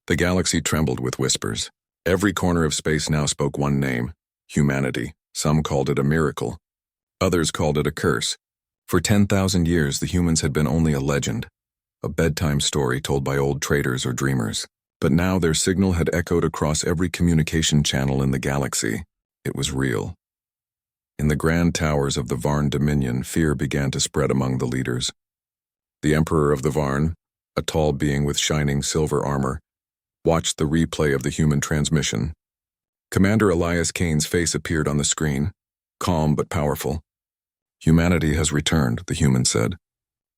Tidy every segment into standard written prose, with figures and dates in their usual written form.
The galaxy trembled with whispers. Every corner of space now spoke one name: humanity. Some called it a miracle. Others called it a curse. For 10,000 years, the humans had been only a legend, a bedtime story told by old traders or dreamers. But now their signal had echoed across every communication channel in the galaxy. It was real. In the grand towers of the Varn Dominion, fear began to spread among the leaders. The Emperor of the Varn, a tall being with shining silver armor, watched the replay of the human transmission. Commander Elias Kane's face appeared on the screen, calm but powerful. "Humanity has returned," the human said.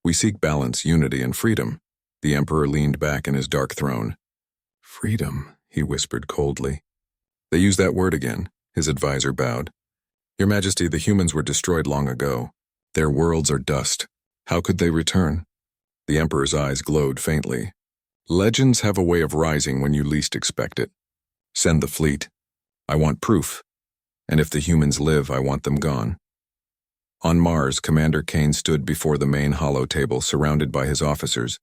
"We seek balance, unity, and freedom." The Emperor leaned back in his dark throne. "Freedom," he whispered coldly. "They use that word again," his advisor bowed. "Your Majesty, the humans were destroyed long ago. Their worlds are dust. How could they return?" The Emperor's eyes glowed faintly. "Legends have a way of rising when you least expect it. Send the fleet. I want proof. And if the humans live, I want them gone." On Mars, Commander Kane stood before the main hollow table, surrounded by his officers.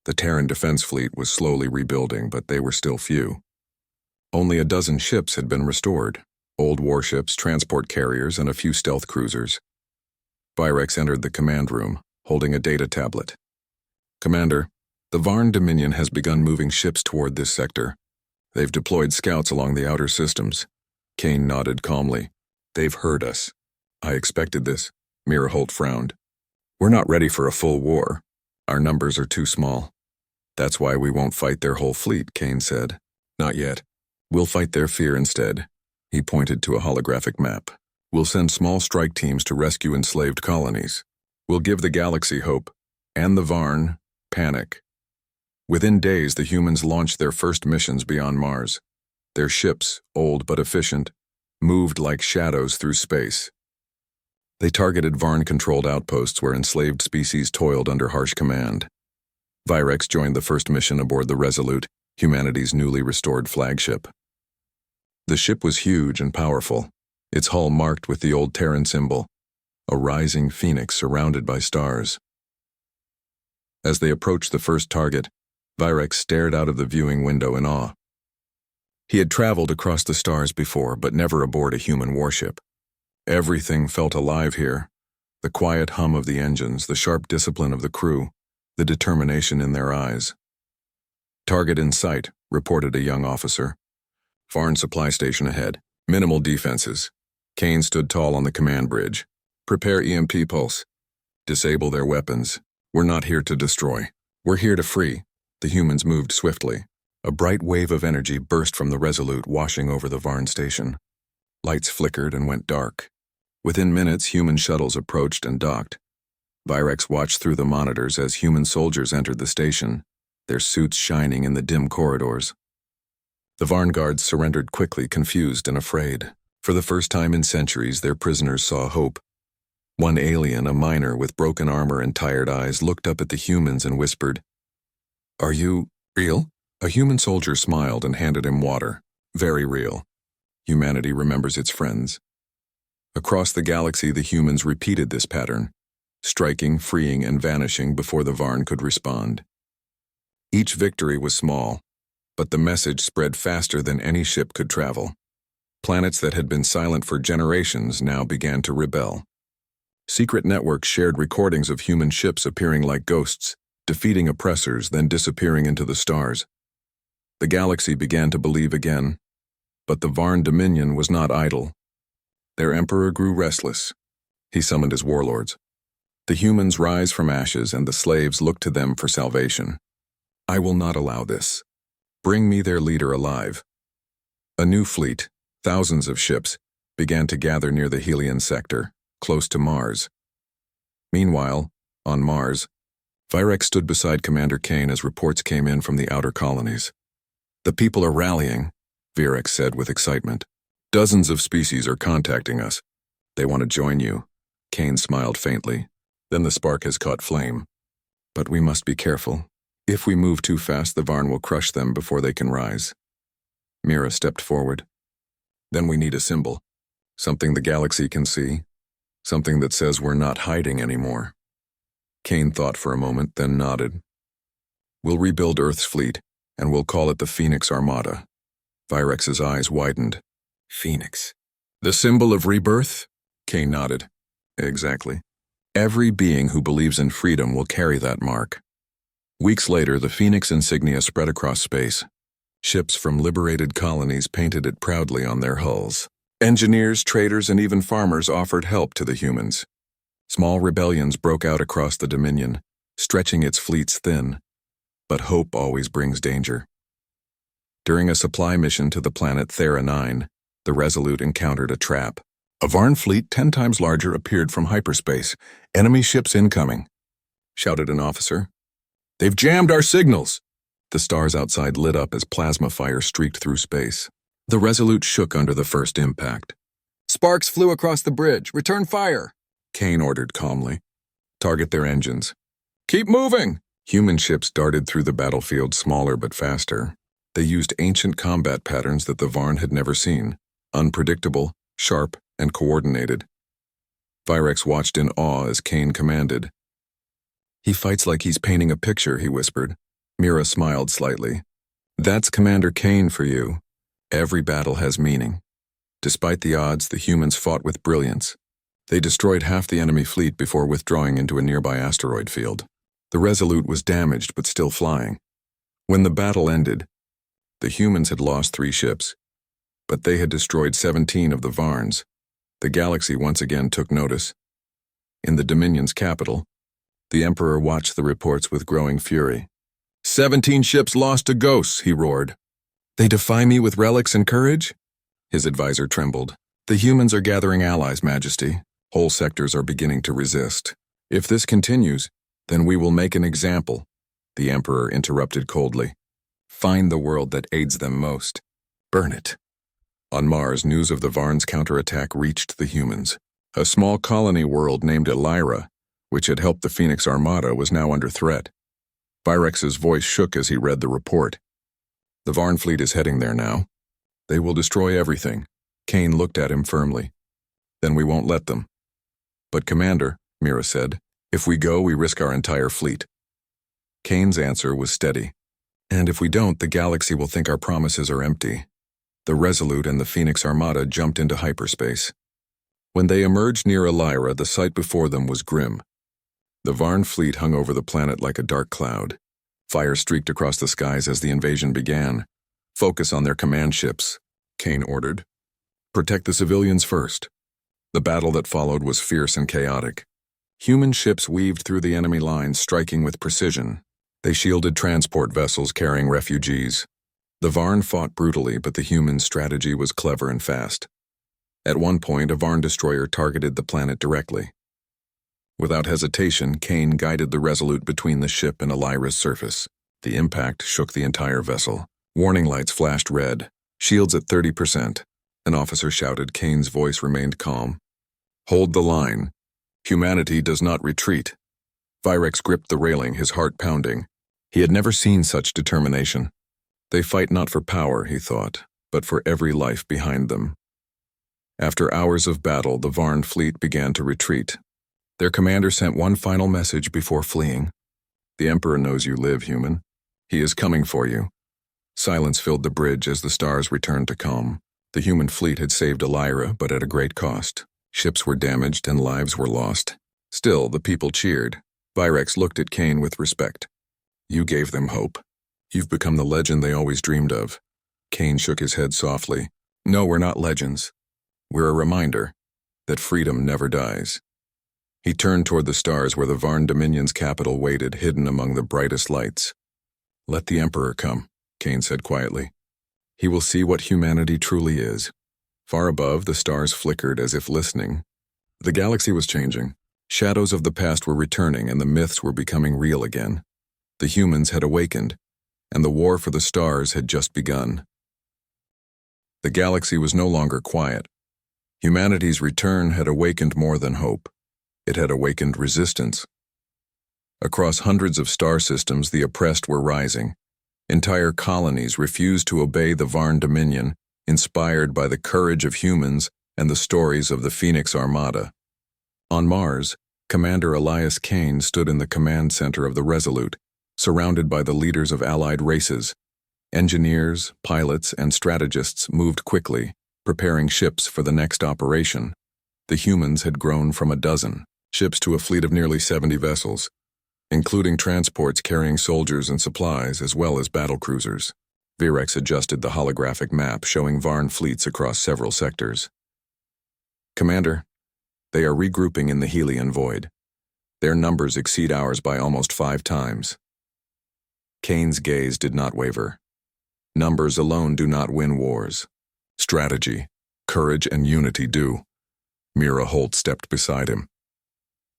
The Terran defense fleet was slowly rebuilding, but they were still few. Only a dozen ships had been restored: old warships, transport carriers, and a few stealth cruisers. Virex entered the command room, holding a data tablet. "Commander, the Varn Dominion has begun moving ships toward this sector. They've deployed scouts along the outer systems." Kane nodded calmly. "They've heard us." "I expected this." Miraholt frowned. "We're not ready for a full war. Our numbers are too small." "That's why we won't fight their whole fleet," Kane said. "Not yet. We'll fight their fear instead." He pointed to a holographic map. "We'll send small strike teams to rescue enslaved colonies. We'll give the galaxy hope, and the Varn panic." Within days, the humans launched their first missions beyond Mars. Their ships, old but efficient, moved like shadows through space. They targeted Varn-controlled outposts where enslaved species toiled under harsh command. Virex joined the first mission aboard the Resolute, humanity's newly restored flagship. The ship was huge and powerful, its hull marked with the old Terran symbol, a rising phoenix surrounded by stars. As they approached the first target, Virex stared out of the viewing window in awe. He had traveled across the stars before, but never aboard a human warship. Everything felt alive here: the quiet hum of the engines, the sharp discipline of the crew, the determination in their eyes. "Target in sight," reported a young officer. "Varn supply station ahead. Minimal defenses." Kane stood tall on the command bridge. "Prepare EMP pulse. Disable their weapons. We're not here to destroy. We're here to free." The humans moved swiftly. A bright wave of energy burst from the Resolute, washing over the Varn station. Lights flickered and went dark. Within minutes, human shuttles approached and docked. Virex watched through the monitors as human soldiers entered the station, their suits shining in the dim corridors. The Varn guards surrendered quickly, confused and afraid. For the first time in centuries, their prisoners saw hope. One alien, a miner with broken armor and tired eyes, looked up at the humans and whispered, "Are you real?" A human soldier smiled and handed him water. "Very real. Humanity remembers its friends." Across the galaxy, the humans repeated this pattern, striking, freeing, and vanishing before the Varn could respond. Each victory was small, but the message spread faster than any ship could travel. Planets that had been silent for generations now began to rebel. Secret networks shared recordings of human ships appearing like ghosts, defeating oppressors, then disappearing into the stars. The galaxy began to believe again, but the Varn Dominion was not idle. Their emperor grew restless. He summoned his warlords. The humans rise from ashes, and the slaves look to them for salvation. "I will not allow this. Bring me their leader alive." A new fleet, thousands of ships, began to gather near the Helion sector, close to Mars. Meanwhile, on Mars, Virex stood beside Commander Kane as reports came in from the outer colonies. "The people are rallying," Virex said with excitement. "Dozens of species are contacting us. They want to join you." Kane smiled faintly. "Then the spark has caught flame. But we must be careful. If we move too fast, the Varn will crush them before they can rise." Mira stepped forward. "Then we need a symbol. Something the galaxy can see. Something that says we're not hiding anymore." Kane thought for a moment, then nodded. "We'll rebuild Earth's fleet, and we'll call it the Phoenix Armada. Vyrex's eyes widened. Phoenix. The symbol of rebirth? Kane nodded. Exactly. Every being who believes in freedom will carry that mark. Weeks later, the Phoenix insignia spread across space. Ships from liberated colonies painted it proudly on their hulls. Engineers, traders, and even farmers offered help to the humans. Small rebellions broke out across the Dominion, stretching its fleets thin. But hope always brings danger. During a supply mission to the planet Thera 9, the Resolute encountered a trap. A Varn fleet 10 times larger appeared from hyperspace. Enemy ships incoming, shouted an officer. They've jammed our signals! The stars outside lit up as plasma fire streaked through space. The Resolute shook under the first impact. Sparks flew across the bridge. Return fire! Kane ordered calmly. Target their engines. Keep moving! Human ships darted through the battlefield, smaller but faster. They used ancient combat patterns that the Varn had never seen. Unpredictable, sharp, and coordinated. Vyrex watched in awe as Kane commanded. He fights like he's painting a picture, he whispered. Mira smiled slightly. That's Commander Kane for you. Every battle has meaning. Despite the odds, the humans fought with brilliance. They destroyed half the enemy fleet before withdrawing into a nearby asteroid field. The Resolute was damaged but still flying. When the battle ended, the humans had lost 3 ships, but they had destroyed 17 of the Varns. The galaxy once again took notice. In the Dominion's capital, the Emperor watched the reports with growing fury. 17 ships lost to ghosts, he roared. They defy me with relics and courage? His advisor trembled. The humans are gathering allies, Majesty. Whole sectors are beginning to resist. If this continues, then we will make an example, the Emperor interrupted coldly. Find the world that aids them most. Burn it. On Mars, news of the Varn's counterattack reached the humans. A small colony world named Elira, which had helped the Phoenix Armada, was now under threat. Vyrex's voice shook as he read the report. The Varn fleet is heading there now. They will destroy everything. Kane looked at him firmly. Then we won't let them. But Commander, Mira said, if we go, we risk our entire fleet. Kane's answer was steady. And if we don't, the galaxy will think our promises are empty. The Resolute and the Phoenix Armada jumped into hyperspace. When they emerged near Elira, the sight before them was grim. The Varn fleet hung over the planet like a dark cloud. Fire streaked across the skies as the invasion began. Focus on their command ships, Kane ordered. Protect the civilians first. The battle that followed was fierce and chaotic. Human ships weaved through the enemy lines, striking with precision. They shielded transport vessels carrying refugees. The Varn fought brutally, but the human strategy was clever and fast. At one point, a Varn destroyer targeted the planet directly. Without hesitation, Kane guided the Resolute between the ship and Elira's surface. The impact shook the entire vessel. Warning lights flashed red. Shields at 30%. An officer shouted. Kane's voice remained calm. Hold the line. Humanity does not retreat. Vyrex gripped the railing, his heart pounding. He had never seen such determination. They fight not for power, he thought, but for every life behind them. After hours of battle, the Varn fleet began to retreat. Their commander sent one final message before fleeing. The Emperor knows you live, human. He is coming for you. Silence filled the bridge as the stars returned to calm. The human fleet had saved Elira, but at a great cost. Ships were damaged and lives were lost. Still, the people cheered. Vyrex looked at Kane with respect. You gave them hope. You've become the legend they always dreamed of. Kane shook his head softly. No, we're not legends. We're a reminder that freedom never dies. He turned toward the stars where the Varn Dominion's capital waited, hidden among the brightest lights. Let the Emperor come, Kane said quietly. He will see what humanity truly is. Far above, the stars flickered as if listening. The galaxy was changing. Shadows of the past were returning and the myths were becoming real again. The humans had awakened, and the war for the stars had just begun. The galaxy was no longer quiet. Humanity's return had awakened more than hope. It had awakened resistance. Across hundreds of star systems, the oppressed were rising. Entire colonies refused to obey the Varn Dominion, inspired by the courage of humans and the stories of the Phoenix Armada. On Mars, Commander Elias Kane stood in the command center of the Resolute, surrounded by the leaders of allied races. Engineers, pilots, and strategists moved quickly, preparing ships for the next operation. The humans had grown from a dozen ships to a fleet of nearly 70 vessels, including transports carrying soldiers and supplies as well as battlecruisers. Virex adjusted the holographic map showing Varn fleets across several sectors. Commander, they are regrouping in the Helian Void. Their numbers exceed ours by almost 5 times. Kane's gaze did not waver. Numbers alone do not win wars. Strategy, courage, and unity do. Mira Holt stepped beside him.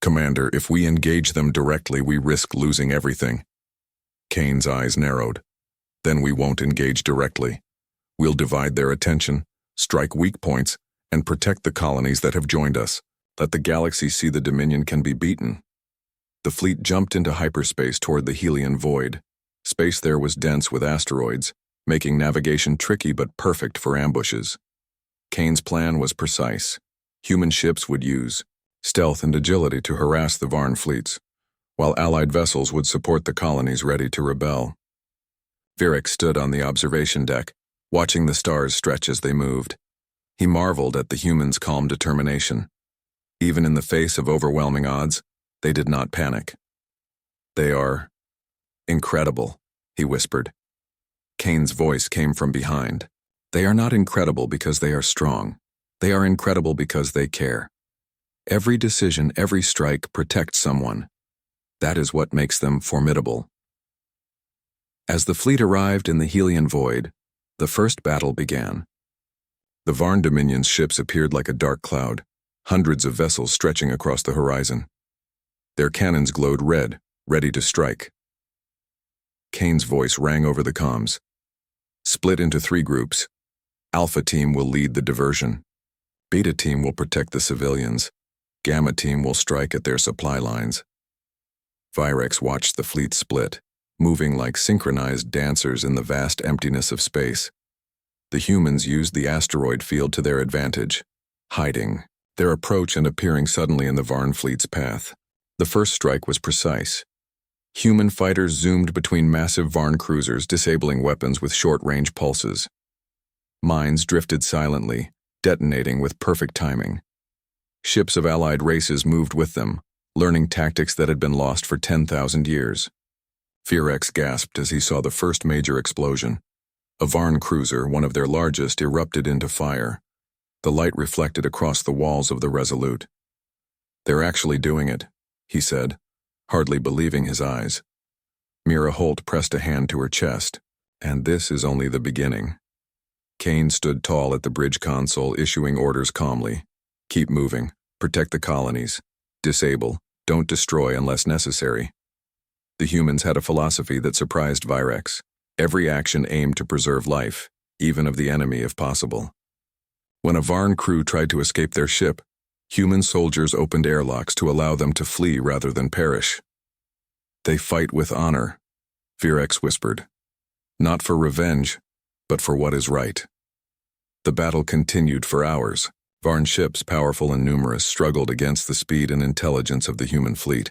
Commander, if we engage them directly, we risk losing everything. Kane's eyes narrowed. Then we won't engage directly. We'll divide their attention, strike weak points, and protect the colonies that have joined us. Let the galaxy see the Dominion can be beaten. The fleet jumped into hyperspace toward the Helian Void. Space there was dense with asteroids, making navigation tricky but perfect for ambushes. Kane's plan was precise. Human ships would use stealth and agility to harass the Varn fleets, while Allied vessels would support the colonies ready to rebel. Virex stood on the observation deck, watching the stars stretch as they moved. He marveled at the humans' calm determination. Even in the face of overwhelming odds, they did not panic. They are incredible, he whispered. Kane's voice came from behind. They are not incredible because they are strong. They are incredible because they care. Every decision, every strike protects someone. That is what makes them formidable. As the fleet arrived in the Helian Void, the first battle began. The Varn Dominion's ships appeared like a dark cloud, hundreds of vessels stretching across the horizon. Their cannons glowed red, ready to strike. Kane's voice rang over the comms. Split into 3 groups. Alpha Team will lead the diversion. Beta Team will protect the civilians. Gamma Team will strike at their supply lines. Virex watched the fleet split, moving like synchronized dancers in the vast emptiness of space. The humans used the asteroid field to their advantage, hiding, their approach and appearing suddenly in the Varn fleet's path. The first strike was precise. Human fighters zoomed between massive Varn cruisers, disabling weapons with short-range pulses. Mines drifted silently, detonating with perfect timing. Ships of allied races moved with them, learning tactics that had been lost for 10,000 years. Virex gasped as he saw the first major explosion. A Varn cruiser, one of their largest, erupted into fire. The light reflected across the walls of the Resolute. "They're actually doing it," he said, hardly believing his eyes. Mira Holt pressed a hand to her chest. "And this is only the beginning." Kane stood tall at the bridge console, issuing orders calmly. "Keep moving. Protect the colonies. Disable. Don't destroy unless necessary." The humans had a philosophy that surprised Virex. Every action aimed to preserve life, even of the enemy if possible. When a Varn crew tried to escape their ship, human soldiers opened airlocks to allow them to flee rather than perish. "They fight with honor," Virex whispered. "Not for revenge, but for what is right." The battle continued for hours. Varn ships, powerful and numerous, struggled against the speed and intelligence of the human fleet.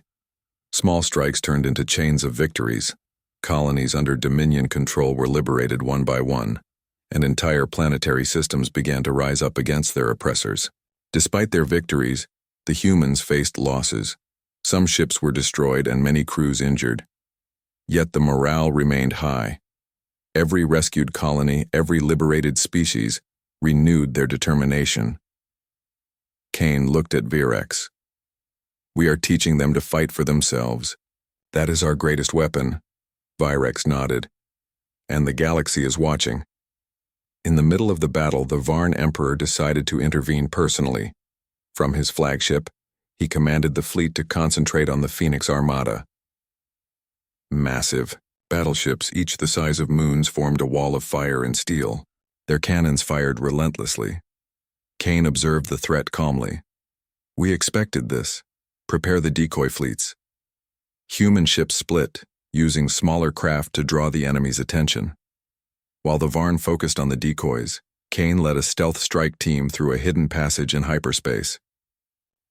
Small strikes turned into chains of victories. Colonies under Dominion control were liberated one by one, and entire planetary systems began to rise up against their oppressors. Despite their victories, the humans faced losses. Some ships were destroyed and many crews injured. Yet the morale remained high. Every rescued colony, every liberated species, renewed their determination. Kane looked at Virex. "We are teaching them to fight for themselves. That is our greatest weapon." Virex nodded. "And the galaxy is watching." In the middle of the battle, the Varn Emperor decided to intervene personally. From his flagship, he commanded the fleet to concentrate on the Phoenix Armada. Massive battleships, each the size of moons, formed a wall of fire and steel. Their cannons fired relentlessly. Kane observed the threat calmly. "We expected this. Prepare the decoy fleets." Human ships split, using smaller craft to draw the enemy's attention. While the Varn focused on the decoys, Kane led a stealth strike team through a hidden passage in hyperspace.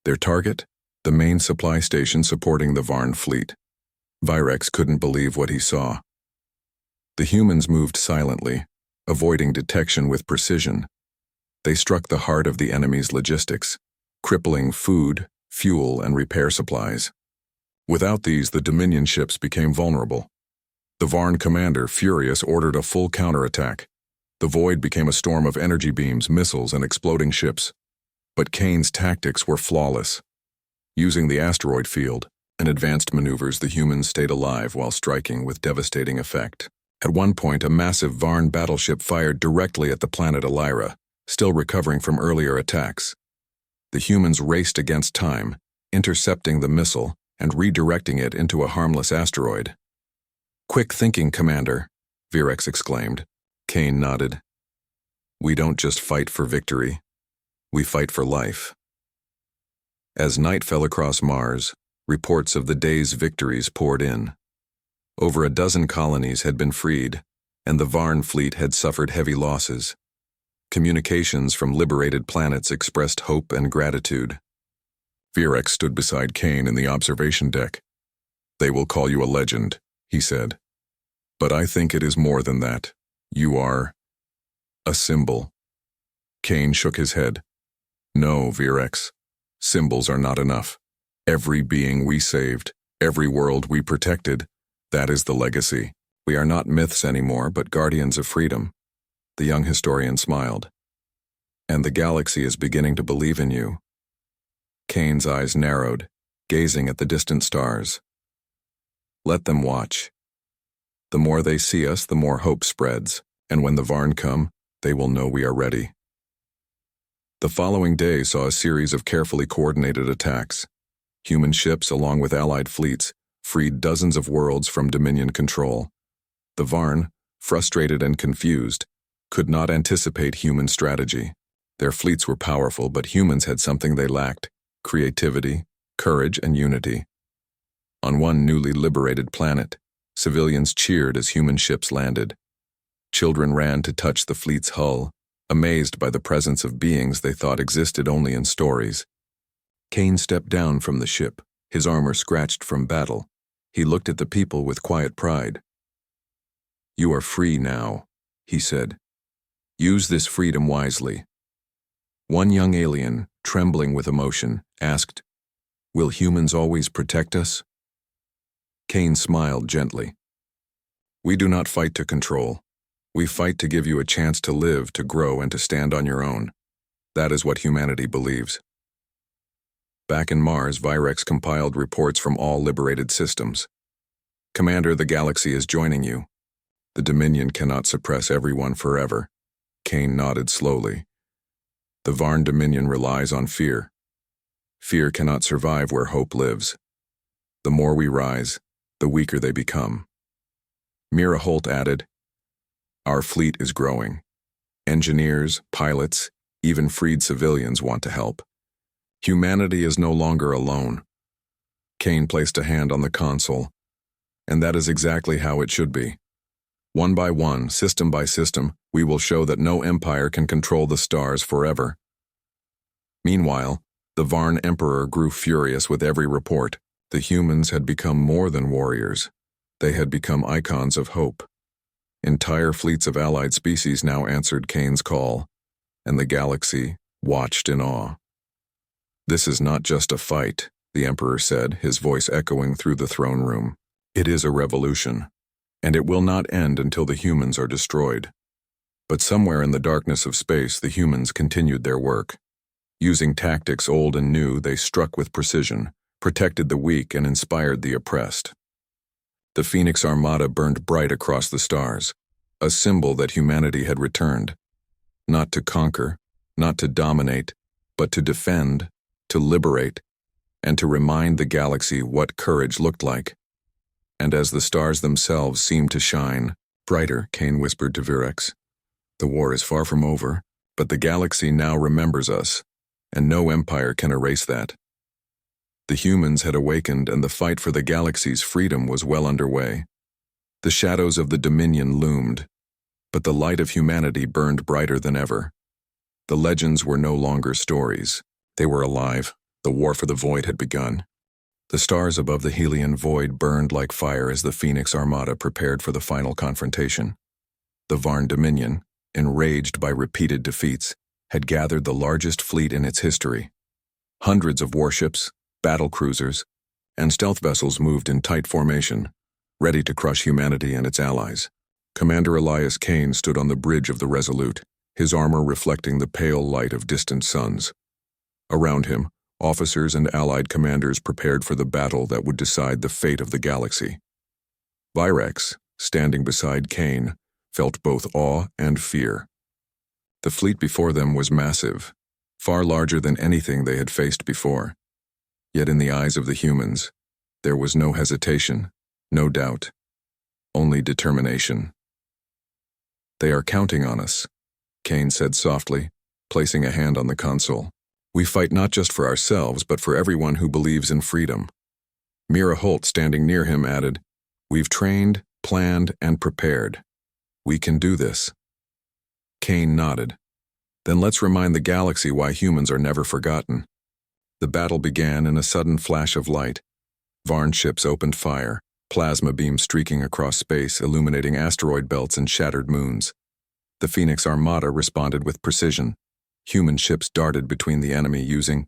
Their target? The main supply station supporting the Varn fleet. Virex couldn't believe what he saw. The humans moved silently, avoiding detection with precision. They struck the heart of the enemy's logistics, crippling food, fuel, and repair supplies. Without these, the Dominion ships became vulnerable. The Varn commander, furious, ordered a full counterattack. The void became a storm of energy beams, missiles, and exploding ships. But Kane's tactics were flawless. Using the asteroid field and advanced maneuvers, the humans stayed alive while striking with devastating effect. At one point, a massive Varn battleship fired directly at the planet Elira, still recovering from earlier attacks. The humans raced against time, intercepting the missile and redirecting it into a harmless asteroid. "Quick thinking, Commander," Virex exclaimed. Kane nodded. "We don't just fight for victory. We fight for life." As night fell across Mars, reports of the day's victories poured in. Over a dozen colonies had been freed, and the Varn fleet had suffered heavy losses. Communications from liberated planets expressed hope and gratitude. Virex stood beside Kane in the observation deck. "They will call you a legend," he said. "But I think it is more than that. You are a symbol." Kane shook his head. "No, Virex. Symbols are not enough. Every being we saved, every world we protected, that is the legacy. We are not myths anymore, but guardians of freedom." The young historian smiled. "And the galaxy is beginning to believe in you." Kane's eyes narrowed, gazing at the distant stars. "Let them watch. The more they see us, the more hope spreads, and when the Varn come, they will know we are ready." The following day saw a series of carefully coordinated attacks. Human ships, along with allied fleets, freed dozens of worlds from Dominion control. The Varn, frustrated and confused, could not anticipate human strategy. Their fleets were powerful, but humans had something they lacked: creativity, courage, and unity. On one newly liberated planet, civilians cheered as human ships landed. Children ran to touch the fleet's hull, amazed by the presence of beings they thought existed only in stories. Kane stepped down from the ship, his armor scratched from battle. He looked at the people with quiet pride. "You are free now," he said. "Use this freedom wisely." One young alien, trembling with emotion, asked, "Will humans always protect us?" Kane smiled gently. "We do not fight to control. We fight to give you a chance to live, to grow, and to stand on your own. That is what humanity believes." Back in Mars, Virex compiled reports from all liberated systems. "Commander, the galaxy is joining you. The Dominion cannot suppress everyone forever." Kane nodded slowly. "The Varn Dominion relies on fear. Fear cannot survive where hope lives. The more we rise, the weaker they become." Mira Holt added, "Our fleet is growing. Engineers, pilots, even freed civilians want to help. Humanity is no longer alone." Kane placed a hand on the console. "And that is exactly how it should be. One by one, system by system, we will show that no empire can control the stars forever." Meanwhile, the Varn Emperor grew furious with every report. The humans had become more than warriors. They had become icons of hope. Entire fleets of allied species now answered Kane's call, and the galaxy watched in awe. "This is not just a fight," the Emperor said, his voice echoing through the throne room. "It is a revolution, and it will not end until the humans are destroyed." But somewhere in the darkness of space, the humans continued their work. Using tactics old and new, they struck with precision, protected the weak, and inspired the oppressed. The Phoenix Armada burned bright across the stars, a symbol that humanity had returned, not to conquer, not to dominate, but to defend, to liberate, and to remind the galaxy what courage looked like. And as the stars themselves seemed to shine brighter, Kane whispered to Virex, "The war is far from over, but the galaxy now remembers us, and no empire can erase that." The humans had awakened, and the fight for the galaxy's freedom was well underway. The shadows of the Dominion loomed, but the light of humanity burned brighter than ever. The legends were no longer stories. They were alive. The war for the void had begun. The stars above the Helian void burned like fire as the Phoenix Armada prepared for the final confrontation. The Varn Dominion, enraged by repeated defeats, had gathered the largest fleet in its history. Hundreds of warships, battle cruisers, and stealth vessels moved in tight formation, ready to crush humanity and its allies. Commander Elias Kane stood on the bridge of the Resolute, his armor reflecting the pale light of distant suns. Around him, officers and allied commanders prepared for the battle that would decide the fate of the galaxy. Virex, standing beside Kane, felt both awe and fear. The fleet before them was massive, far larger than anything they had faced before. Yet in the eyes of the humans, there was no hesitation, no doubt, only determination. "They are counting on us," Kane said softly, placing a hand on the console. "We fight not just for ourselves, but for everyone who believes in freedom." Mira Holt, standing near him, added, "We've trained, planned, and prepared. We can do this." Kane nodded. "Then let's remind the galaxy why humans are never forgotten." The battle began in a sudden flash of light. Varn ships opened fire, plasma beams streaking across space, illuminating asteroid belts and shattered moons. The Phoenix Armada responded with precision. Human ships darted between the enemy using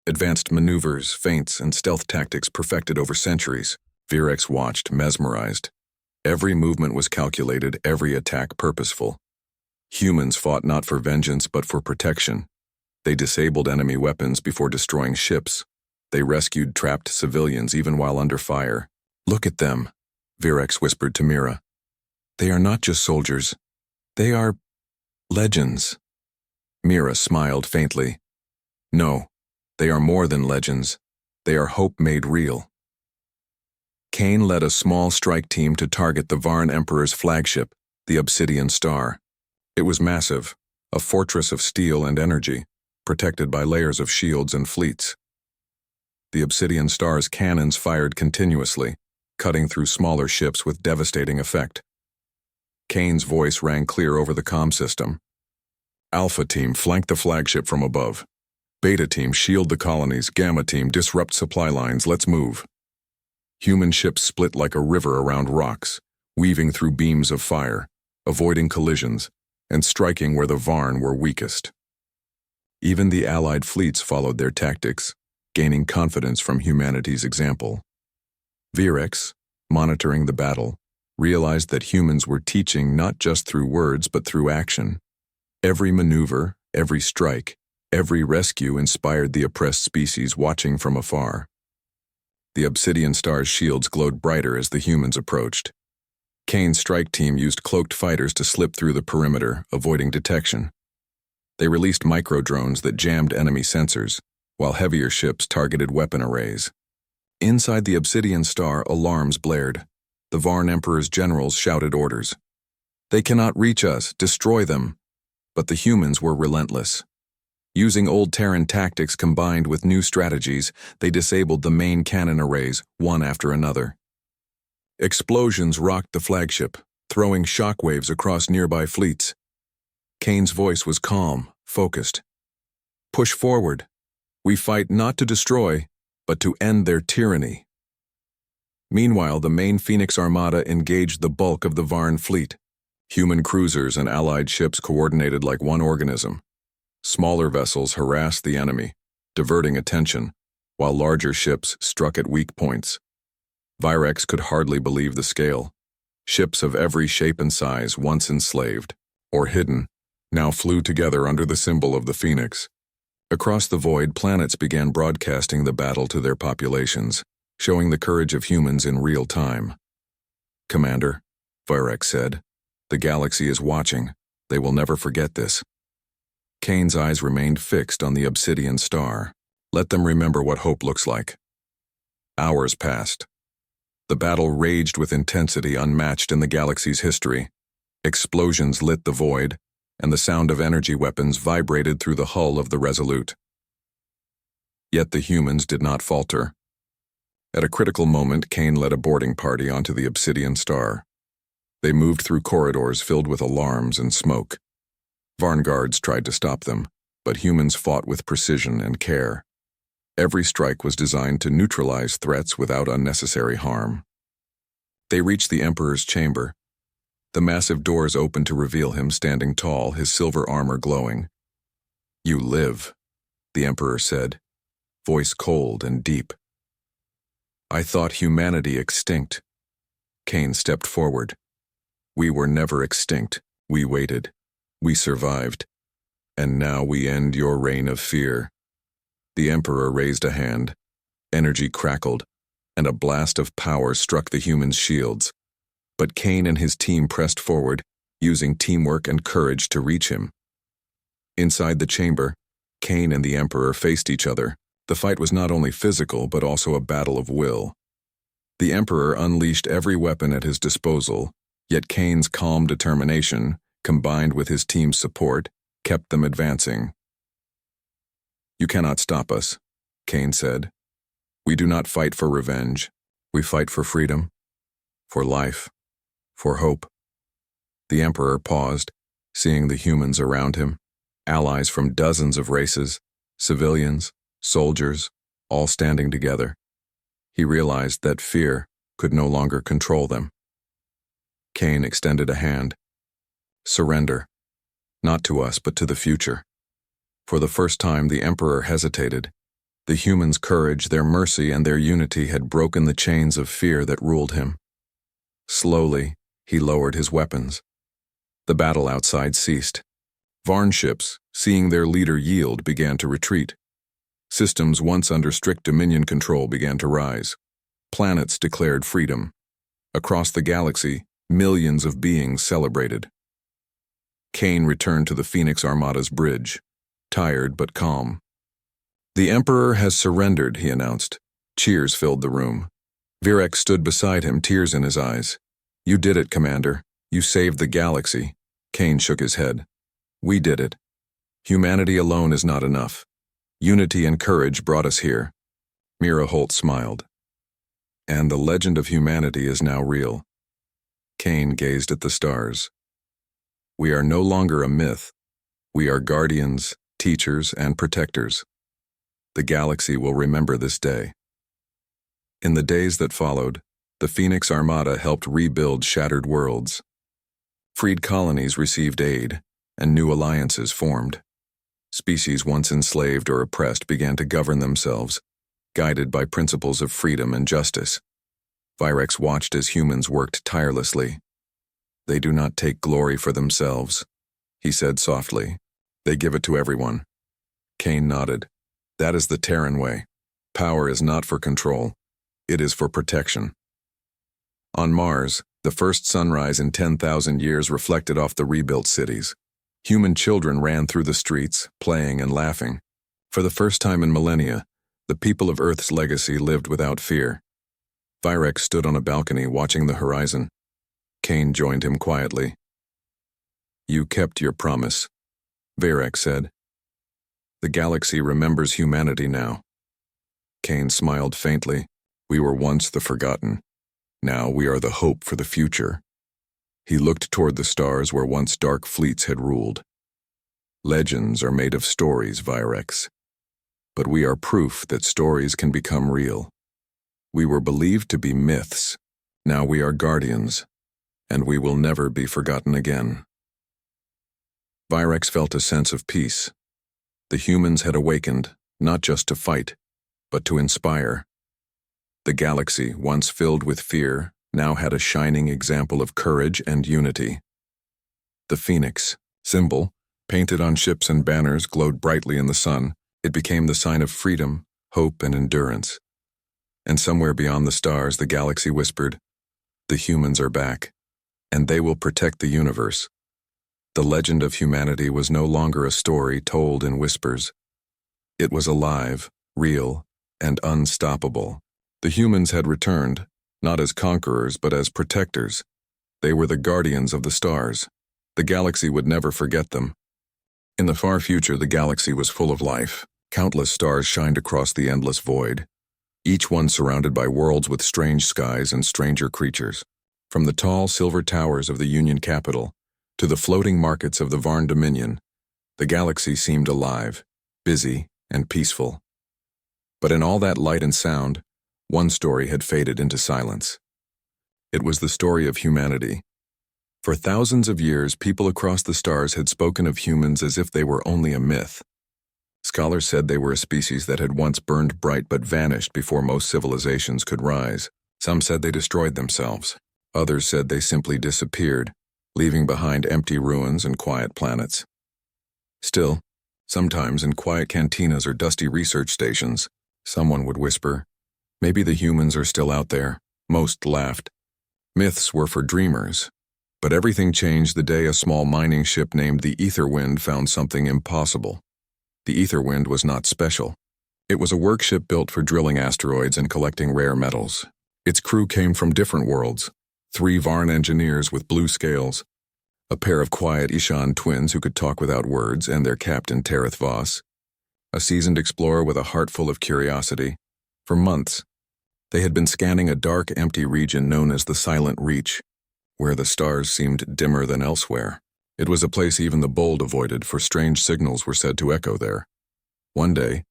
advanced maneuvers, feints, and stealth tactics perfected over centuries. Virex watched, mesmerized. Every movement was calculated, every attack purposeful. Humans fought not for vengeance but for protection. They disabled enemy weapons before destroying ships. They rescued trapped civilians even while under fire. "Look at them," Virex whispered to Mira. "They are not just soldiers. They are legends." Mira smiled faintly. "No, they are more than legends. They are hope made real." Kane led a small strike team to target the Varn Emperor's flagship, the Obsidian Star. It was massive, a fortress of steel and energy, protected by layers of shields and fleets. The Obsidian Star's cannons fired continuously, cutting through smaller ships with devastating effect. Kane's voice rang clear over the comm system. "Alpha Team, flank the flagship from above. Beta Team, shield the colonies. Gamma Team, disrupt supply lines. Let's move." Human ships split like a river around rocks, weaving through beams of fire, avoiding collisions, and striking where the Varn were weakest. Even the Allied fleets followed their tactics, gaining confidence from humanity's example. Virex, monitoring the battle, realized that humans were teaching not just through words but through action. Every maneuver, every strike, every rescue inspired the oppressed species watching from afar. The Obsidian Star's shields glowed brighter as the humans approached. Kane's strike team used cloaked fighters to slip through the perimeter, avoiding detection. They released micro-drones that jammed enemy sensors, while heavier ships targeted weapon arrays. Inside the Obsidian Star, alarms blared. The Varn Emperor's generals shouted orders. "They cannot reach us, destroy them." But the humans were relentless. Using old Terran tactics combined with new strategies, they disabled the main cannon arrays, one after another. Explosions rocked the flagship, throwing shockwaves across nearby fleets. Kane's voice was calm, focused. "Push forward. We fight not to destroy, but to end their tyranny." Meanwhile, the main Phoenix Armada engaged the bulk of the Varn fleet. Human cruisers and allied ships coordinated like one organism. Smaller vessels harassed the enemy, diverting attention, while larger ships struck at weak points. Virex could hardly believe the scale. Ships of every shape and size, once enslaved, or hidden, now flew together under the symbol of the Phoenix. Across the void, planets began broadcasting the battle to their populations, showing the courage of humans in real time. "Commander," Virex said, "the galaxy is watching. They will never forget this." Kane's eyes remained fixed on the Obsidian Star. "Let them remember what hope looks like." Hours passed. The battle raged with intensity unmatched in the galaxy's history. Explosions lit the void, and the sound of energy weapons vibrated through the hull of the Resolute. Yet the humans did not falter. At a critical moment, Kane led a boarding party onto the Obsidian Star. They moved through corridors filled with alarms and smoke. Varn guards tried to stop them, but humans fought with precision and care. Every strike was designed to neutralize threats without unnecessary harm. They reached the Emperor's chamber. The massive doors opened to reveal him standing tall, his silver armor glowing. "You live," the Emperor said, voice cold and deep. "I thought humanity extinct." Kane stepped forward. "We were never extinct. We waited. We survived. And now we end your reign of fear." The Emperor raised a hand. Energy crackled, and a blast of power struck the humans' shields. But Kane and his team pressed forward, using teamwork and courage to reach him. Inside the chamber, Kane and the Emperor faced each other. The fight was not only physical, but also a battle of will. The Emperor unleashed every weapon at his disposal, yet Kane's calm determination, combined with his team's support, kept them advancing. "You cannot stop us," Kane said. "We do not fight for revenge. We fight for freedom, for life, for hope." The Emperor paused, seeing the humans around him, allies from dozens of races, civilians, soldiers, all standing together. He realized that fear could no longer control them. Kane extended a hand. "Surrender. Not to us, but to the future." For the first time, the Emperor hesitated. The humans' courage, their mercy, and their unity had broken the chains of fear that ruled him. Slowly, he lowered his weapons. The battle outside ceased. Varn ships, seeing their leader yield, began to retreat. Systems once under strict Dominion control began to rise. Planets declared freedom. Across the galaxy, millions of beings celebrated. Kane returned to the Phoenix Armada's bridge, tired but calm. "The Emperor has surrendered," he announced. Cheers filled the room. Virex stood beside him, tears in his eyes. "You did it, Commander. You saved the galaxy." Kane shook his head. "We did it. Humanity alone is not enough. Unity and courage brought us here." Mira Holt smiled. "And the legend of humanity is now real." Kane gazed at the stars. "We are no longer a myth. We are guardians, teachers, and protectors. The galaxy will remember this day." In the days that followed, the Phoenix Armada helped rebuild shattered worlds. Freed colonies received aid, and new alliances formed. Species once enslaved or oppressed began to govern themselves, guided by principles of freedom and justice. Virex watched as humans worked tirelessly. "They do not take glory for themselves," he said softly. "They give it to everyone." Kane nodded. "That is the Terran way. Power is not for control. It is for protection." On Mars, the first sunrise in 10,000 years reflected off the rebuilt cities. Human children ran through the streets, playing and laughing. For the first time in millennia, the people of Earth's legacy lived without fear. Virex stood on a balcony watching the horizon. Kane joined him quietly. "You kept your promise," Virex said. "The galaxy remembers humanity now." Kane smiled faintly. "We were once the forgotten. Now we are the hope for the future." He looked toward the stars where once dark fleets had ruled. "Legends are made of stories, Virex. But we are proof that stories can become real. We were believed to be myths. Now we are guardians, and we will never be forgotten again." Virex felt a sense of peace. The humans had awakened, not just to fight, but to inspire. The galaxy, once filled with fear, now had a shining example of courage and unity. The Phoenix, symbol, painted on ships and banners, glowed brightly in the sun. It became the sign of freedom, hope, and endurance. And somewhere beyond the stars, the galaxy whispered, "The humans are back, and they will protect the universe." The legend of humanity was no longer a story told in whispers. It was alive, real, and unstoppable. The humans had returned, not as conquerors but as protectors. They were the guardians of the stars. The galaxy would never forget them. In the far future, the galaxy was full of life. Countless stars shined across the endless void, each one surrounded by worlds with strange skies and stranger creatures. From the tall silver towers of the Union capital to the floating markets of the Varn Dominion, the galaxy seemed alive, busy, and peaceful. But in all that light and sound, one story had faded into silence. It was the story of humanity. For thousands of years, people across the stars had spoken of humans as if they were only a myth. Scholars said they were a species that had once burned bright but vanished before most civilizations could rise. Some said they destroyed themselves. Others said they simply disappeared, leaving behind empty ruins and quiet planets. Still, sometimes in quiet cantinas or dusty research stations, someone would whisper, "Maybe the humans are still out there." Most laughed. Myths were for dreamers. But everything changed the day a small mining ship named the Aetherwind found something impossible. The Aetherwind was not special. It was a workship built for drilling asteroids and collecting rare metals. Its crew came from different worlds: 3 Varn engineers with blue scales, a pair of quiet Ishan twins who could talk without words, and their captain Tareth Voss, a seasoned explorer with a heart full of curiosity. For months, they had been scanning a dark, empty region known as the Silent Reach, where the stars seemed dimmer than elsewhere. It was a place even the bold avoided, for strange signals were said to echo there. One day,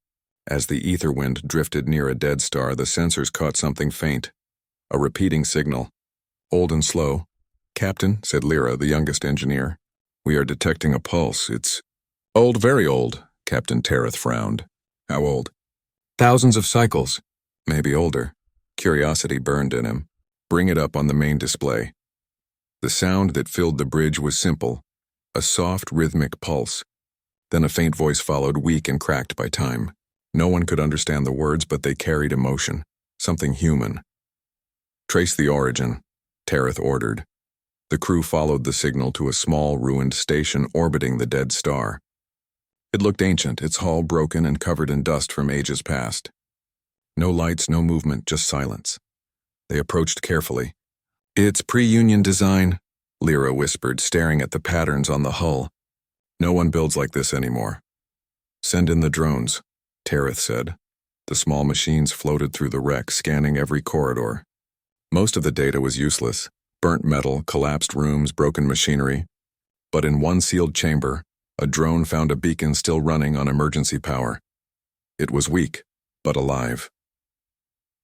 as the Aetherwind drifted near a dead star, the sensors caught something faint, a repeating signal, old and slow. "Captain," said Lyra, the youngest engineer, "we are detecting a pulse. It's old, very old." Captain Tareth frowned. "How old?" "Thousands of cycles." "Maybe older." Curiosity burned in him. "Bring it up on the main display." The sound that filled the bridge was simple, a soft, rhythmic pulse. Then a faint voice followed, weak and cracked by time. No one could understand the words, but they carried emotion, something human. "Trace the origin," Tareth ordered. The crew followed the signal to a small, ruined station orbiting the dead star. It looked ancient, its hull broken and covered in dust from ages past. No lights, no movement, just silence. They approached carefully. "It's pre-Union design," Lyra whispered, staring at the patterns on the hull. "No one builds like this anymore." "Send in the drones," Tareth said. The small machines floated through the wreck, scanning every corridor. Most of the data was useless: burnt metal, collapsed rooms, broken machinery. But in one sealed chamber, a drone found a beacon still running on emergency power. It was weak, but alive.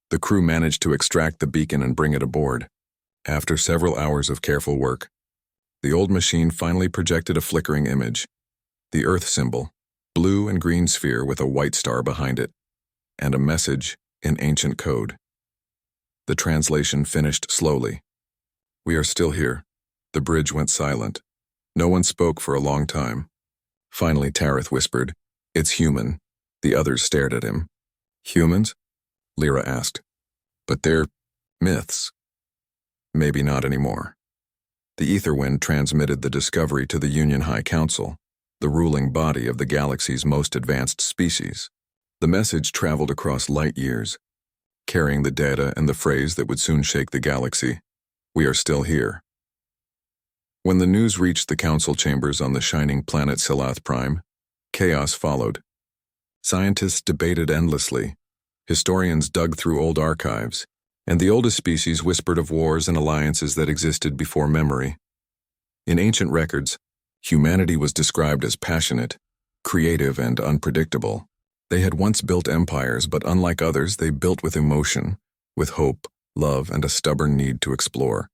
The crew managed to extract the beacon and bring it aboard. After several hours of careful work, the old machine finally projected a flickering image: the Earth symbol, blue and green sphere with a white star behind it, and a message in ancient code. The translation finished slowly. "We are still here." The bridge went silent. No one spoke for a long time. Finally, Tareth whispered, "It's human." The others stared at him. "Humans?" Lyra asked. "But they're myths." "Maybe not anymore." The Aetherwind transmitted the discovery to the Union High Council, the ruling body of the galaxy's most advanced species. The message traveled across light years, carrying the data and the phrase that would soon shake the galaxy: "We are still here." When the news reached the council chambers on the shining planet SciFi-Prime, chaos followed. Scientists debated endlessly, historians dug through old archives, and the oldest species whispered of wars and alliances that existed before memory. In ancient records, humanity was described as passionate, creative, and unpredictable. They had once built empires, but unlike others, they built with emotion, with hope, love, and a stubborn need to explore.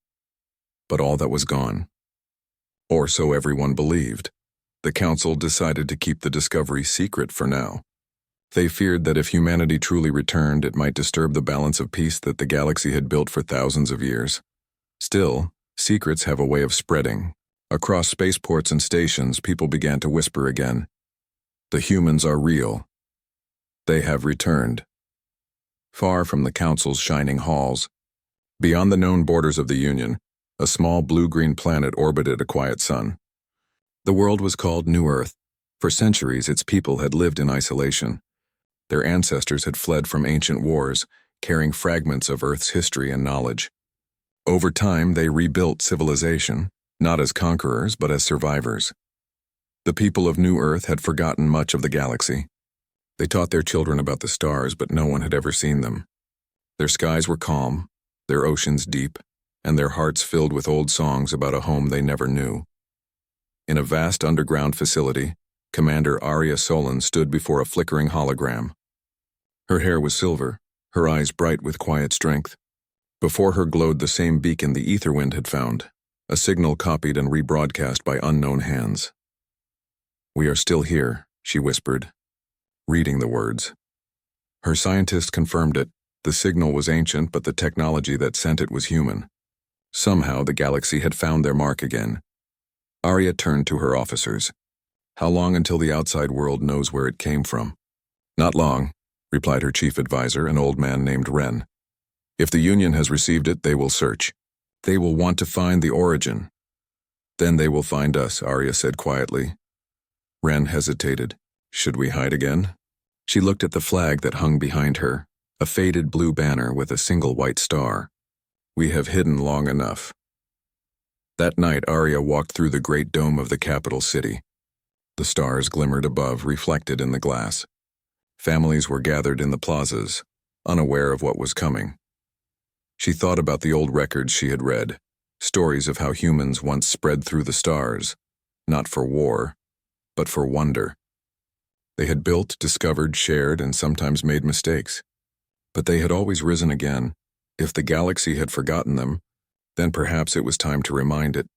But all that was gone. Or so everyone believed. The council decided to keep the discovery secret for now. They feared that if humanity truly returned, it might disturb the balance of peace that the galaxy had built for thousands of years. Still, secrets have a way of spreading. Across spaceports and stations, people began to whisper again. The humans are real. They have returned. Far from the council's shining halls, beyond the known borders of the Union, a small blue-green planet orbited a quiet sun. The world was called New Earth. For centuries, its people had lived in isolation. Their ancestors had fled from ancient wars, carrying fragments of Earth's history and knowledge. Over time, they rebuilt civilization, not as conquerors, but as survivors. The people of New Earth had forgotten much of the galaxy. They taught their children about the stars, but no one had ever seen them. Their skies were calm, their oceans deep, and their hearts filled with old songs about a home they never knew. In a vast underground facility, Commander Arya Solon stood before a flickering hologram. Her hair was silver, her eyes bright with quiet strength. Before her glowed the same beacon the Etherwind had found, a signal copied and rebroadcast by unknown hands. "We are still here," she whispered, reading the words. Her scientist confirmed it. The signal was ancient, but the technology that sent it was human. Somehow the galaxy had found their mark again. Arya turned to her officers. "How long until the outside world knows where it came from?" "Not long," replied her chief advisor, an old man named Wren. "If the Union has received it, they will search. They will want to find the origin. Then they will find us," Arya said quietly. Wren hesitated. "Should we hide again?" She looked at the flag that hung behind her, a faded blue banner with a single white star. "We have hidden long enough." That night, Arya walked through the great dome of the capital city. The stars glimmered above, reflected in the glass. Families were gathered in the plazas, unaware of what was coming. She thought about the old records she had read, stories of how humans once spread through the stars, not for war, but for wonder. They had built, discovered, shared, and sometimes made mistakes. But they had always risen again. If the galaxy had forgotten them, then perhaps it was time to remind it.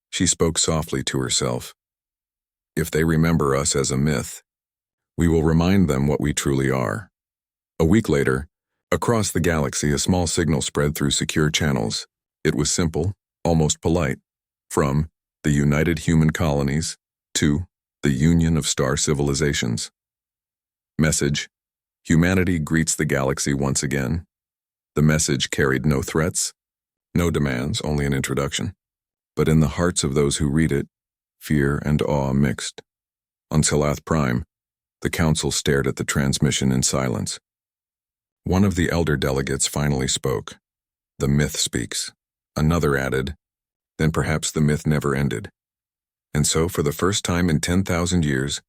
She spoke softly to herself. "If they remember us as a myth, we will remind them what we truly are." A week later, across the galaxy, a small signal spread through secure channels. It was simple, almost polite. From the United Human Colonies to the Union of Star Civilizations. Message: humanity greets the galaxy once again. The message carried no threats, no demands, only an introduction. But in the hearts of those who read it, fear and awe mixed. On SciFi-Prime, the council stared at the transmission in silence. One of the elder delegates finally spoke. "The myth speaks." Another added, "Then perhaps the myth never ended." And so, for the first time in 10,000 years,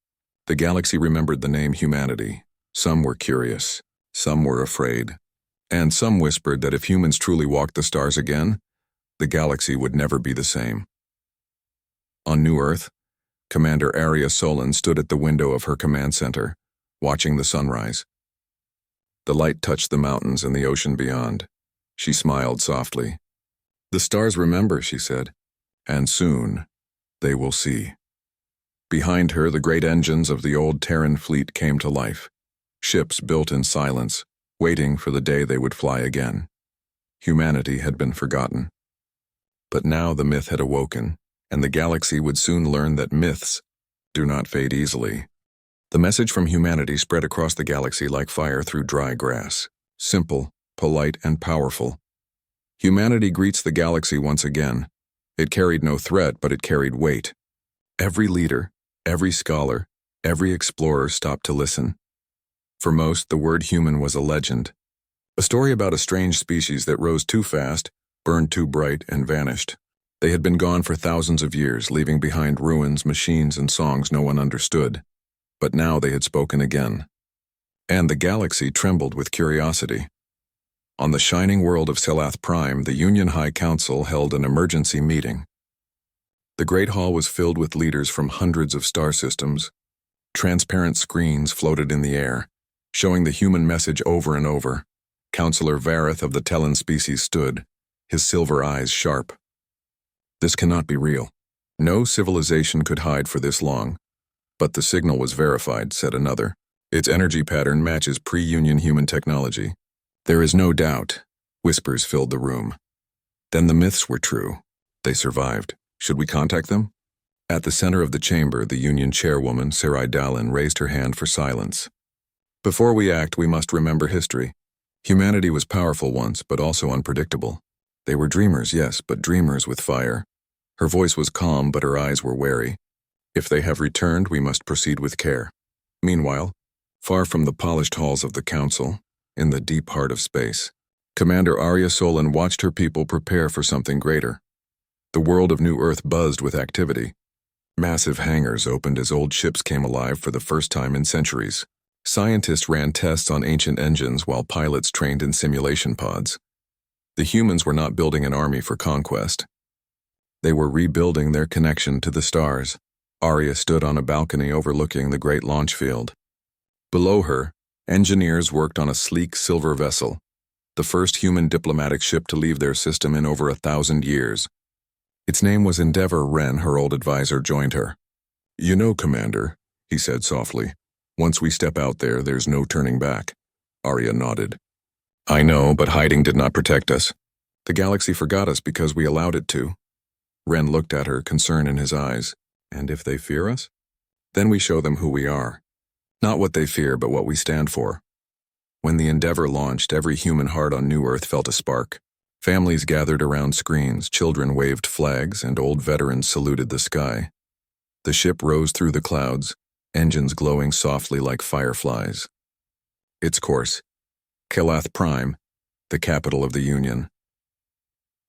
the galaxy remembered the name humanity. Some were curious, some were afraid, and some whispered that if humans truly walked the stars again, the galaxy would never be the same. On New Earth, Commander Arya Solon stood at the window of her command center, watching the sunrise. The light touched the mountains and the ocean beyond. She smiled softly. "The stars remember," she said, "and soon they will see." Behind her, the great engines of the old Terran fleet came to life. Ships built in silence, waiting for the day they would fly again. Humanity had been forgotten. But now the myth had awoken, and the galaxy would soon learn that myths do not fade easily. The message from humanity spread across the galaxy like fire through dry grass. Simple, polite, and powerful. Humanity greets the galaxy once again. It carried no threat, but it carried weight. Every leader, every scholar, every explorer stopped to listen. For most, the word human was a legend. A story about a strange species that rose too fast, burned too bright, and vanished. They had been gone for thousands of years, leaving behind ruins, machines, and songs no one understood. But now they had spoken again. And the galaxy trembled with curiosity. On the shining world of SciFi-Prime, the Union High Council held an emergency meeting. The Great Hall was filled with leaders from hundreds of star systems. Transparent screens floated in the air, showing the human message over and over. Counselor Vareth of the Tellan species stood, his silver eyes sharp. "This cannot be real. No civilization could hide for this long." "But the signal was verified," said another. "Its energy pattern matches pre-Union human technology." "There is no doubt," whispers filled the room. "Then the myths were true. They survived. Should we contact them?" At the center of the chamber, the Union chairwoman, Sarai Dallin, raised her hand for silence. "Before we act, we must remember history. Humanity was powerful once, but also unpredictable. They were dreamers, yes, but dreamers with fire." Her voice was calm, but her eyes were wary. "If they have returned, we must proceed with care." Meanwhile, far from the polished halls of the council, in the deep heart of space, Commander Arya Solon watched her people prepare for something greater. The world of New Earth buzzed with activity. Massive hangars opened as old ships came alive for the first time in centuries. Scientists ran tests on ancient engines while pilots trained in simulation pods. The humans were not building an army for conquest. They were rebuilding their connection to the stars. Arya stood on a balcony overlooking the great launch field. Below her, Engineers worked on a sleek silver vessel, the first human diplomatic ship to leave their system in over 1,000 years. Its name was Endeavor. Ren, her old advisor, joined her. "You know, Commander," he said softly, "once we step out there, there's no turning back." Arya nodded. "I know, but hiding did not protect us. The galaxy forgot us because we allowed it to." Ren looked at her, concern in his eyes. "And if they fear us? Then we show them who we are. Not what they fear, but what we stand for." When the Endeavor launched, every human heart on New Earth felt a spark. Families gathered around screens, children waved flags, and old veterans saluted the sky. The ship rose through the clouds, engines glowing softly like fireflies. Its course, GalacticPrime, the capital of the Union.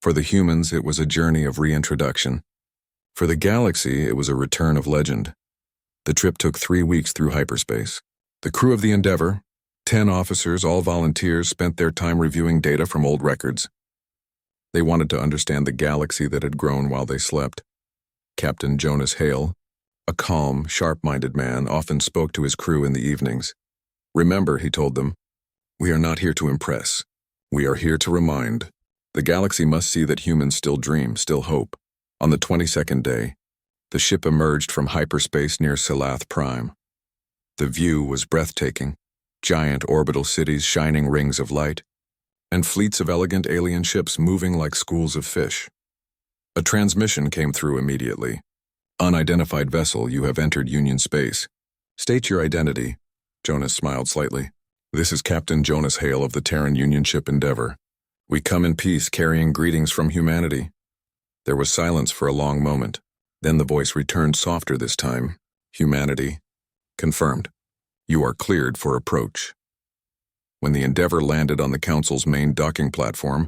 For the humans, it was a journey of reintroduction. For the galaxy, it was a return of legend. The trip took 3 weeks through hyperspace. The crew of the Endeavor, 10 officers, all volunteers, spent their time reviewing data from old records. They wanted to understand the galaxy that had grown while they slept. Captain Jonas Hale, a calm, sharp-minded man, often spoke to his crew in the evenings. "Remember," he told them, "we are not here to impress. We are here to remind. The galaxy must see that humans still dream, still hope." On the 22nd day, the ship emerged from hyperspace near GalacticPrime. The view was breathtaking, giant orbital cities shining rings of light, and fleets of elegant alien ships moving like schools of fish. A transmission came through immediately. "Unidentified vessel, you have entered Union space. State your identity." Jonas smiled slightly. "This is Captain Jonas Hale of the Terran Union ship Endeavor. We come in peace, carrying greetings from humanity." There was silence for a long moment. Then the voice returned, softer this time. "Humanity. Confirmed. You are cleared for approach." When the Endeavor landed on the Council's main docking platform,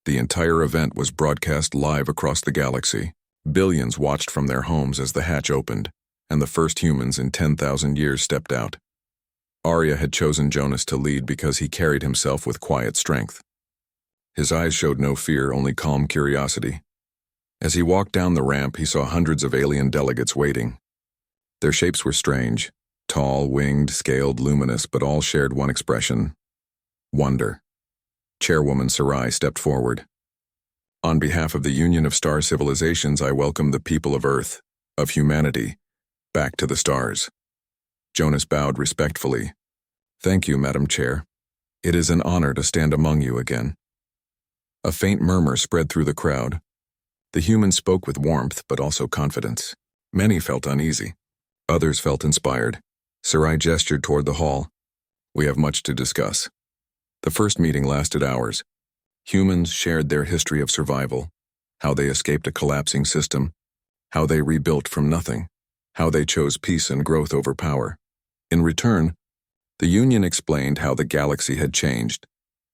the entire event was broadcast live across the galaxy. Billions watched from their homes as the hatch opened, and the first humans in 10,000 years stepped out. Arya had chosen Jonas to lead because he carried himself with quiet strength. His eyes showed no fear, only calm curiosity. As he walked down the ramp, he saw hundreds of alien delegates waiting. Their shapes were strange, tall, winged, scaled, luminous, but all shared one expression: wonder. Chairwoman Sarai stepped forward. "On behalf of the Union of Star Civilizations, I welcome the people of Earth, of humanity, back to the stars." Jonas bowed respectfully. "Thank you, Madam Chair. It is an honor to stand among you again." A faint murmur spread through the crowd. The humans spoke with warmth, but also confidence. Many felt uneasy. Others felt inspired. Sarai gestured toward the hall. "We have much to discuss." The first meeting lasted hours. Humans shared their history of survival, how they escaped a collapsing system, how they rebuilt from nothing, how they chose peace and growth over power. In return, the Union explained how the galaxy had changed,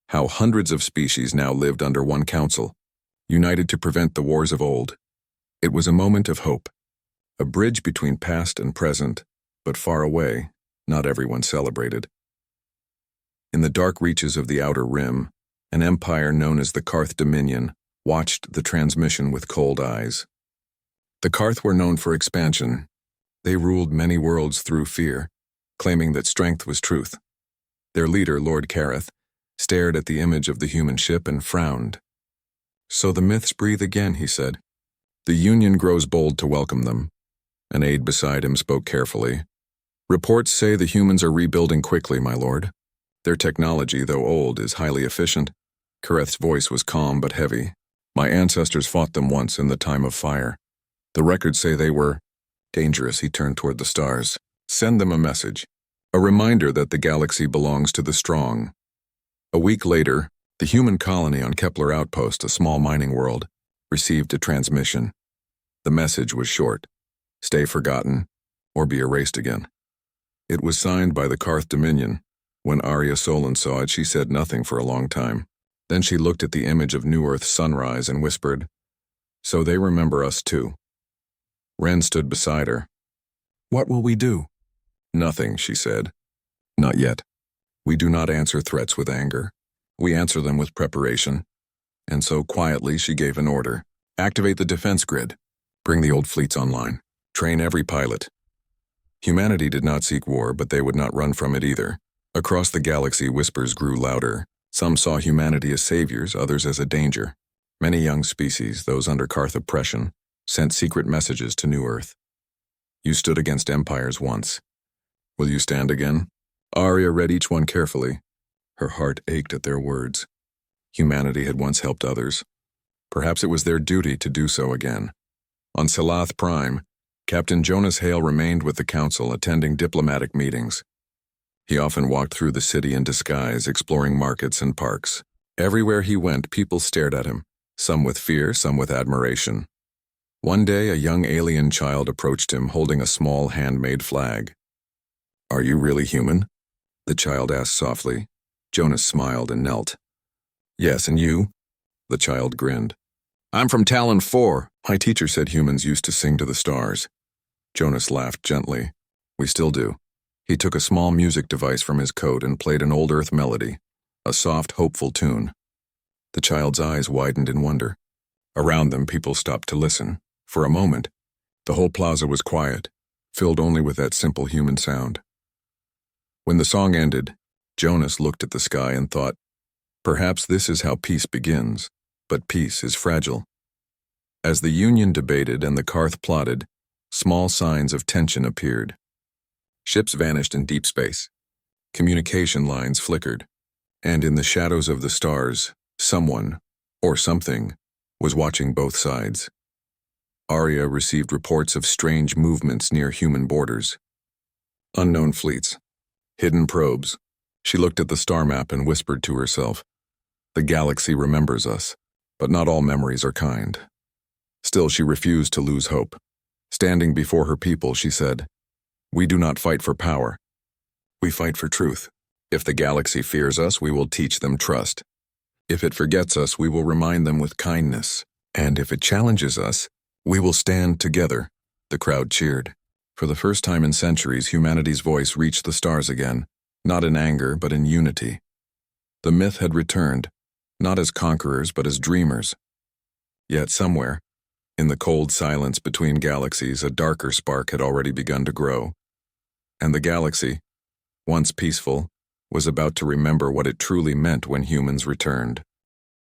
how hundreds of species now lived under one council, united to prevent the wars of old. It was a moment of hope, a bridge between past and present, but far away, not everyone celebrated. In the dark reaches of the Outer Rim, an empire known as the Karth Dominion watched the transmission with cold eyes. The Karth were known for expansion. They ruled many worlds through fear, claiming that strength was truth. Their leader, Lord Kareth, stared at the image of the human ship and frowned. "So the myths breathe again," he said. "The Union grows bold to welcome them." An aide beside him spoke carefully. "Reports say the humans are rebuilding quickly, my lord. Their technology, though old, is highly efficient." Kareth's voice was calm but heavy. "My ancestors fought them once in the time of fire. The records say they were dangerous." He turned toward the stars. "Send them a message. A reminder that the galaxy belongs to the strong." A week later, the human colony on Kepler Outpost, a small mining world, received a transmission. The message was short: "Stay forgotten, or be erased again." It was signed by the Karth Dominion. When Arya Solon saw it, she said nothing for a long time. Then she looked at the image of New Earth's sunrise and whispered, "So they remember us too." Ren stood beside her. "What will we do?" "Nothing," she said. "Not yet. We do not answer threats with anger. We answer them with preparation." And so quietly she gave an order: "Activate the defense grid. Bring the old fleets online. Train every pilot." Humanity did not seek war, but they would not run from it either. Across the galaxy, whispers grew louder. Some saw humanity as saviors, others as a danger. Many young species, those under Carth oppression, sent secret messages to New Earth. You stood against empires once. Will you stand again? Arya read each one carefully. Her heart ached at their words. Humanity had once helped others. Perhaps it was their duty to do so again. On SciFi-Prime, Captain Jonas Hale remained with the Council, attending diplomatic meetings. He often walked through the city in disguise, exploring markets and parks. Everywhere he went, people stared at him, some with fear, some with admiration. One day, a young alien child approached him, holding a small handmade flag. "Are you really human?" the child asked softly. Jonas smiled and knelt. "Yes, and you?" The child grinned. "I'm from Talon 4. My teacher said humans used to sing to the stars." Jonas laughed gently. "We still do." He took a small music device from his coat and played an old Earth melody, a soft, hopeful tune. The child's eyes widened in wonder. Around them, people stopped to listen. For a moment, the whole plaza was quiet, filled only with that simple human sound. When the song ended, Jonas looked at the sky and thought, perhaps this is how peace begins, but peace is fragile. As the Union debated and the Carth plotted, small signs of tension appeared. Ships vanished in deep space. Communication lines flickered. And in the shadows of the stars, someone, or something, was watching both sides. Arya received reports of strange movements near human borders. Unknown fleets. Hidden probes. She looked at the star map and whispered to herself, "The galaxy remembers us, but not all memories are kind." Still, she refused to lose hope. Standing before her people, she said, "We do not fight for power. We fight for truth. If the galaxy fears us, we will teach them trust. If it forgets us, we will remind them with kindness. And if it challenges us, we will stand together." The crowd cheered. For the first time in centuries, humanity's voice reached the stars again, not in anger, but in unity. The myth had returned, not as conquerors, but as dreamers. Yet somewhere, in the cold silence between galaxies, a darker spark had already begun to grow. And the galaxy, once peaceful, was about to remember what it truly meant when humans returned.